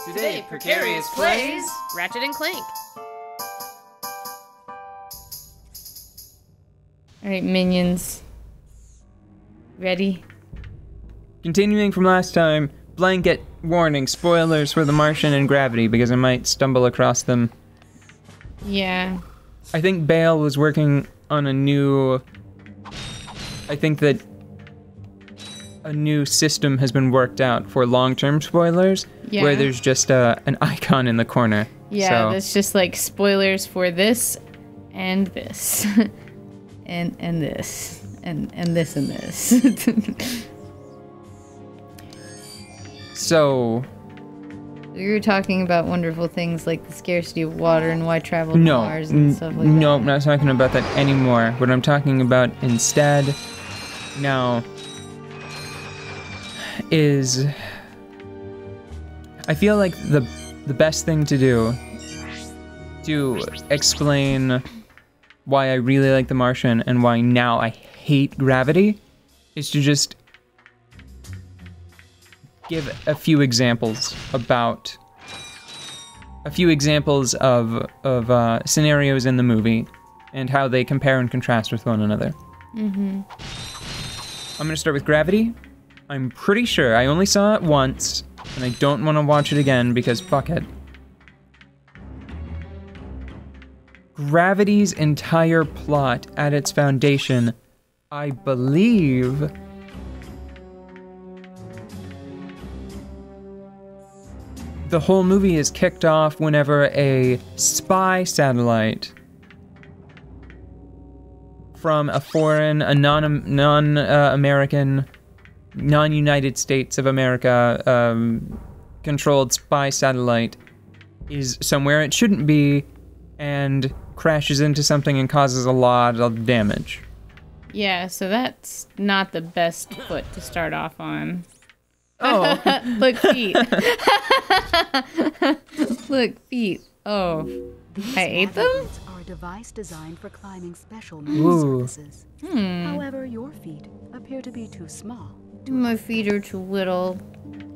Today, Precarious plays Ratchet and Clank. Alright, minions. Ready? Continuing from last time, blanket warning, spoilers for The Martian and Gravity, because I might stumble across them. Yeah. I think Bale was working on a new... I think that a new system has been worked out for long-term spoilers, where there's just an icon in the corner. Yeah, that's just like spoilers for this, and this, and this, and this and this. So... We were talking about wonderful things like the scarcity of water and why travel to Mars and stuff like that. No, I'm not talking about that anymore. What I'm talking about instead now is... I feel like the best thing to do to explain why I really like The Martian and why now I hate Gravity is to just give a few examples about scenarios in the movie and how they compare and contrast with one another. I'm gonna start with Gravity. I'm pretty sure I only saw it once, and I don't want to watch it again because fuck it. Gravity's entire plot at its foundation, I believe, the whole movie is kicked off whenever a spy satellite from a foreign, a non-American, non-United States of America controlled spy satellite is somewhere it shouldn't be and crashes into something and causes a lot of damage. Yeah, so that's not the best foot to start off on. Oh. Look, feet. Look, feet. Oh. I ate them? Are a device designed for climbing special mountain surfaces. However, your feet appear to be too small. My feet are too little.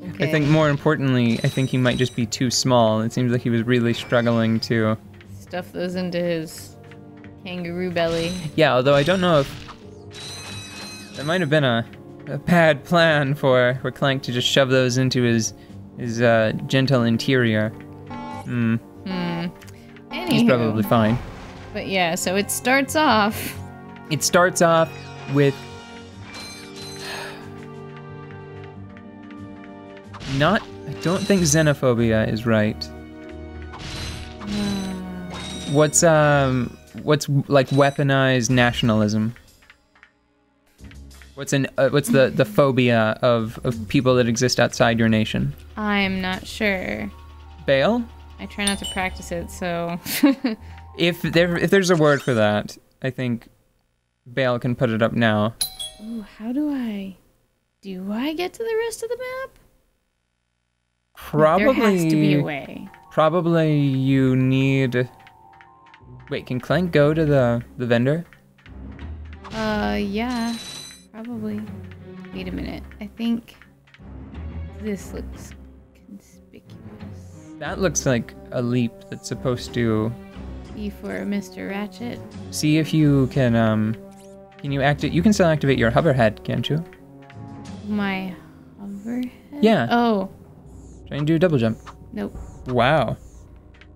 Okay. I think more importantly, I think he might just be too small. It seems like he was really struggling to stuff those into his kangaroo belly. Yeah, although I don't know if that might have been a bad plan for Clank to just shove those into his gentle interior. He's probably fine. But yeah, so it starts off. It starts off with I don't think xenophobia is right. What's like weaponized nationalism? What's the phobia of people that exist outside your nation? I'm not sure. Bale? I try not to practice it, so... If there's a word for that, I think Bale can put it up now. Ooh, how do I get to the rest of the map? Probably... There has to be a way. Probably you need... Wait, can Clank go to the vendor? Yeah. Probably. Wait a minute. I think this looks conspicuous. That looks like a leap that's supposed to... E for Mr. Ratchet. See if you can you activate... You can still activate your hoverhead, can't you? My hoverhead? Yeah. Oh. Try and do a double jump. Nope. Wow.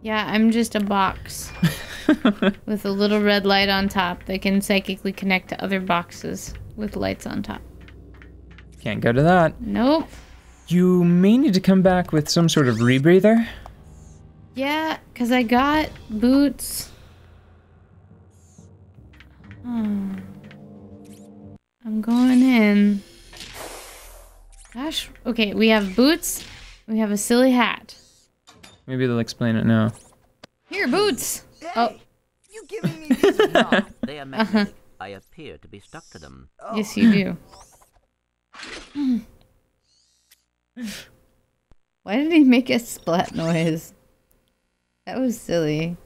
Yeah, I'm just a box. With a little red light on top that can psychically connect to other boxes with lights on top. Can't go to that. Nope. You may need to come back with some sort of rebreather. Yeah, because I got boots. Oh. I'm going in. Gosh. Okay, we have boots. We have a silly hat. Maybe they'll explain it now. Here, boots! Hey, oh. You giving me these or not? They are magnetic. I appear to be stuck to them. Oh. Yes, you do. Why did he make a splat noise? That was silly.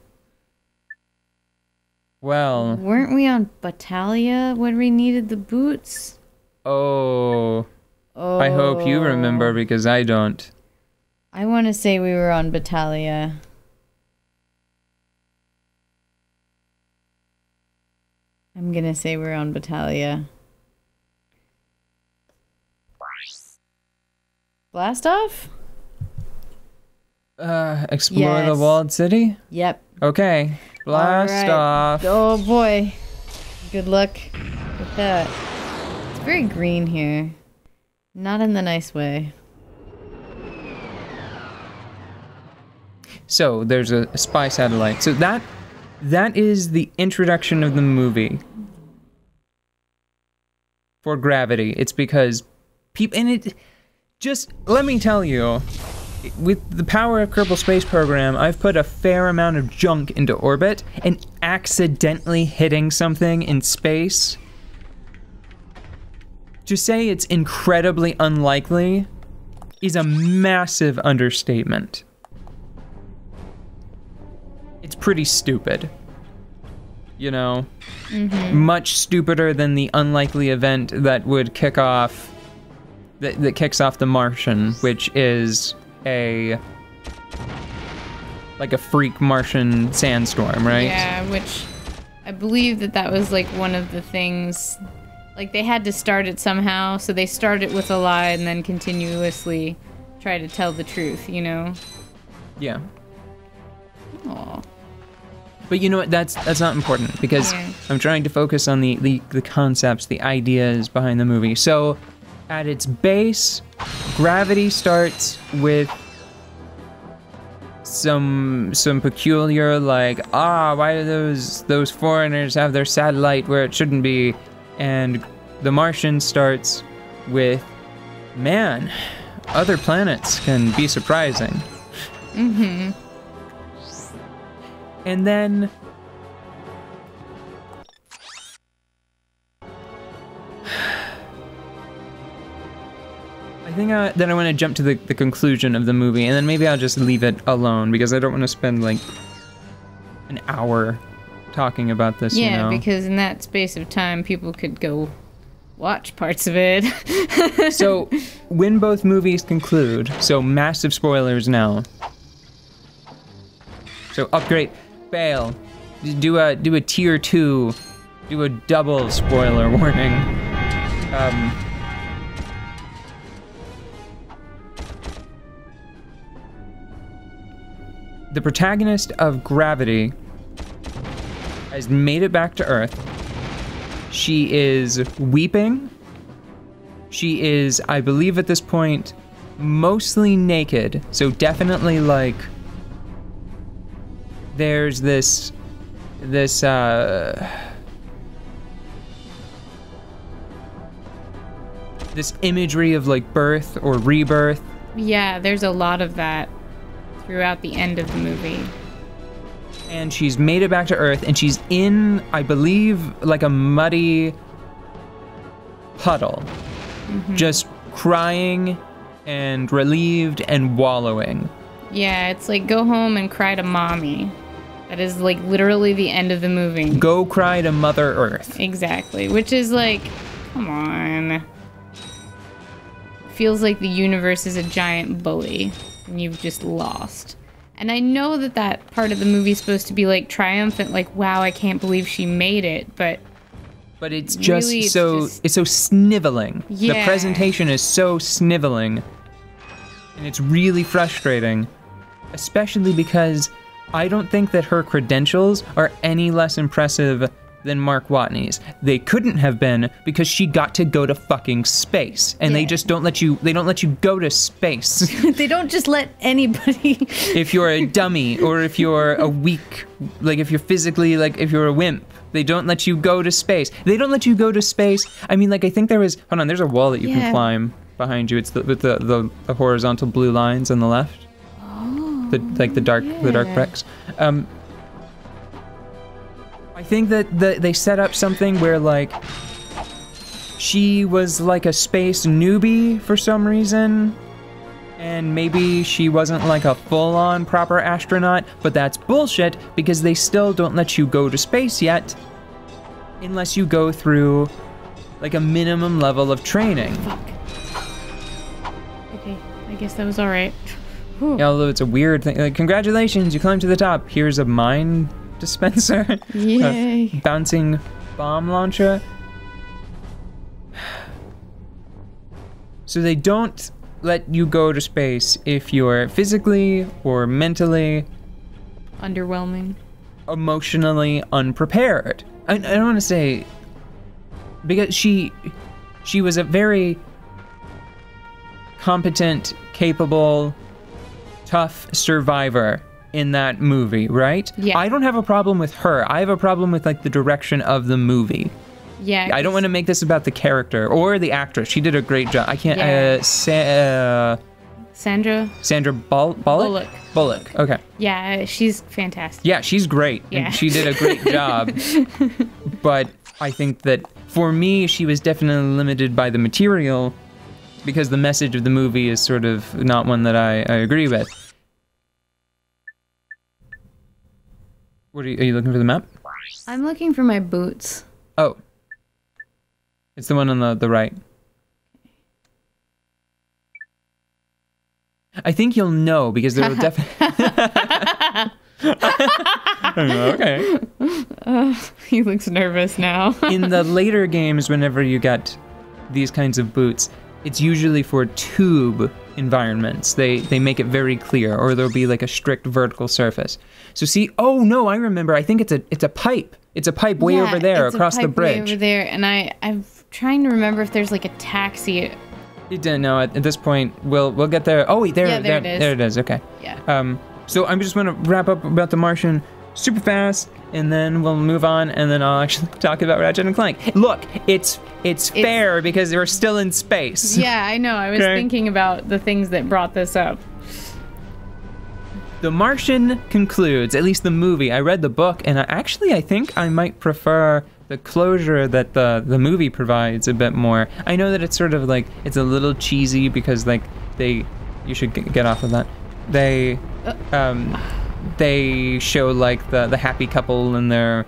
Well... Weren't we on Battalia when we needed the boots? Oh... Oh. I hope you remember because I don't. I want to say we were on Battaglia. I'm gonna say we're on Battaglia. Blast off? Explore the Yes. walled city? Yep. Okay. Blast All right. off. Oh boy. Good luck with that. It's very green here. Not in the nice way. So there's a spy satellite. So that is the introduction of the movie for Gravity. It's because people, and it just, let me tell you, with the power of Kerbal Space Program, I've put a fair amount of junk into orbit, and accidentally hitting something in space, to say it's incredibly unlikely is a massive understatement. It's pretty stupid. You know? Much stupider than the unlikely event that would kick off, that kicks off The Martian, which is like a freak Martian sandstorm, right? Yeah, which I believe that was like one of the things, like they had to start it somehow, so they start it with a lie and then continuously try to tell the truth, you know? Yeah. Aw. But you know what, that's not important, because Yeah. I'm trying to focus on the concepts, the ideas behind the movie. So, at its base, Gravity starts with some peculiar, like, why do those foreigners have their satellite where it shouldn't be? And The Martian starts with, man, other planets can be surprising. Mm-hmm. And then I think that I want to jump to the conclusion of the movie, and then maybe I'll just leave it alone, because I don't want to spend like an hour talking about this, Yeah, you know? because in that space of time, people could go watch parts of it. So, when both movies conclude, so massive spoilers now. So upgrade, fail, do a tier 2, do a double spoiler warning. The protagonist of Gravity has made it back to Earth. She is weeping. She is, I believe at this point, mostly naked. So definitely like, there's this imagery of like birth or rebirth. Yeah, there's a lot of that throughout the end of the movie. And she's made it back to Earth, and she's in, I believe, like a muddy puddle. Just crying and relieved and wallowing. Yeah, it's like go home and cry to mommy. That is like literally the end of the movie. Go cry to Mother Earth. Exactly, which is like, come on. Feels like the universe is a giant bully and you've just lost. And I know that part of the movie is supposed to be like triumphant, like, wow, I can't believe she made it, but it's just really, it's so just- it's so sniveling. Yeah. The presentation is so sniveling. And it's really frustrating. Especially because I don't think that her credentials are any less impressive than Mark Watney's. They couldn't have been, because she got to go to fucking space. And they Yeah. just don't let you go to space. they don't just let anybody. If you're a dummy, or if you're a weak, like if you're physically, like if you're a wimp, they don't let you go to space. They don't let you go to space. I mean, like I think there's a wall that you Yeah. can climb behind you. It's with the horizontal blue lines on the left. Oh. The dark bricks. I think that they set up something where like she was like a space newbie for some reason. And maybe she wasn't like a full-on proper astronaut, but that's bullshit, because they still don't let you go to space yet unless you go through like a minimum level of training. Fuck. Okay, I guess that was alright. Yeah, although it's a weird thing. Like, congratulations, you climbed to the top. Here's a mine dispenser. Yay. A bouncing bomb launcher. So they don't let you go to space if you're physically or mentally, Underwhelming. emotionally unprepared. I don't want to say, because she was a very competent, capable, tough survivor in that movie, right? Yeah. I don't have a problem with her. I have a problem with like the direction of the movie. Yeah. I don't want to make this about the character or the actress. She did a great job. I can't. Yeah. Sandra Bullock. Bullock. Okay. Yeah, she's fantastic. Yeah, she's great. Yeah. And she did a great job. But I think that for me, she was definitely limited by the material because the message of the movie is sort of not one that I agree with. What are you looking for the map? I'm looking for my boots. Oh. It's the one on the right. I think you'll know because there will definitely... Okay. He looks nervous now. In the later games, whenever you get these kinds of boots, it's usually for tube environments. They make it very clear, or there'll be like a strict vertical surface. So see, oh no, I remember. I think it's a pipe. It's a pipe way over there across the bridge. Way over there, and I'm trying to remember if there's like a taxi. It didn't know at this point. We'll get there. Oh wait, there it is. There it is. Okay. Yeah. So I'm just gonna wrap up about The Martian super fast, and then we'll move on, and then I'll actually talk about Ratchet and Clank. Look, it's fair because we're still in space. Yeah, I know. I was thinking about the things that brought this up. The Martian concludes, at least the movie. I read the book, and I think I might prefer the closure that the movie provides a bit more. I know that it's sort of like, it's a little cheesy because like you should get off of that. They show like the happy couple and their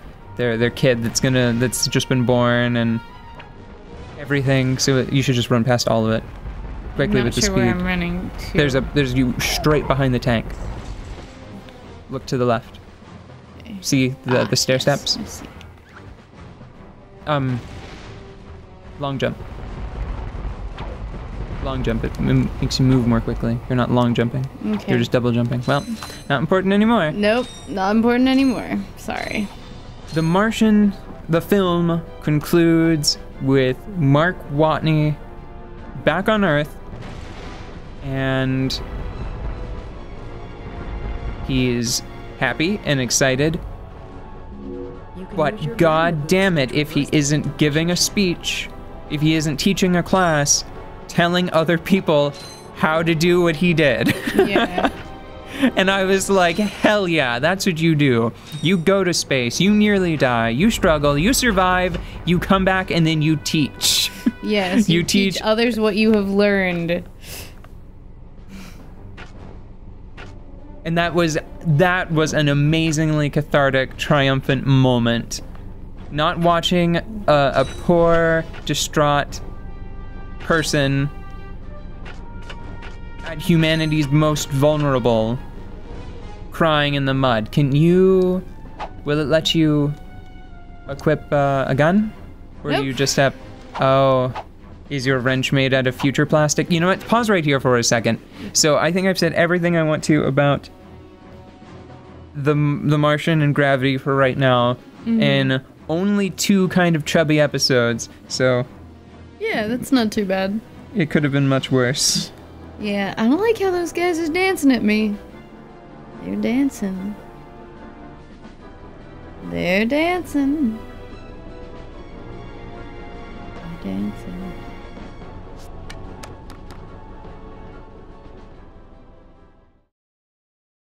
kid that's just been born and everything. So you should just run past all of it quickly with the speed. I'm not sure where I'm running to. There's you straight behind the tank. Look to the left. Okay. See the stair steps? I see. Long jump. Long jump. It makes you move more quickly. You're not long jumping. Okay. You're just double jumping. Well, not important anymore. Nope, not important anymore. Sorry. The Martian, the film, concludes with Mark Watney back on Earth, and he's happy and excited. But god damn it, if he isn't giving a speech, if he isn't teaching a class, telling other people how to do what he did. Yeah. And I was like, hell yeah, that's what you do. You go to space, you nearly die, you struggle, you survive, you come back, and then you teach. Yes, you teach others what you have learned. And that was an amazingly cathartic, triumphant moment. Not watching a poor, distraught person at humanity's most vulnerable crying in the mud. Will it let you equip a gun? Or Nope. do you just have, is your wrench made out of future plastic? You know what, pause right here for a second. So I think I've said everything I want to about the Martian and Gravity for right now, in only 2 kind of chubby episodes, so Yeah, that's not too bad. it could have been much worse. Yeah, I don't like how those guys are dancing at me. They're dancing. They're dancing. They're dancing.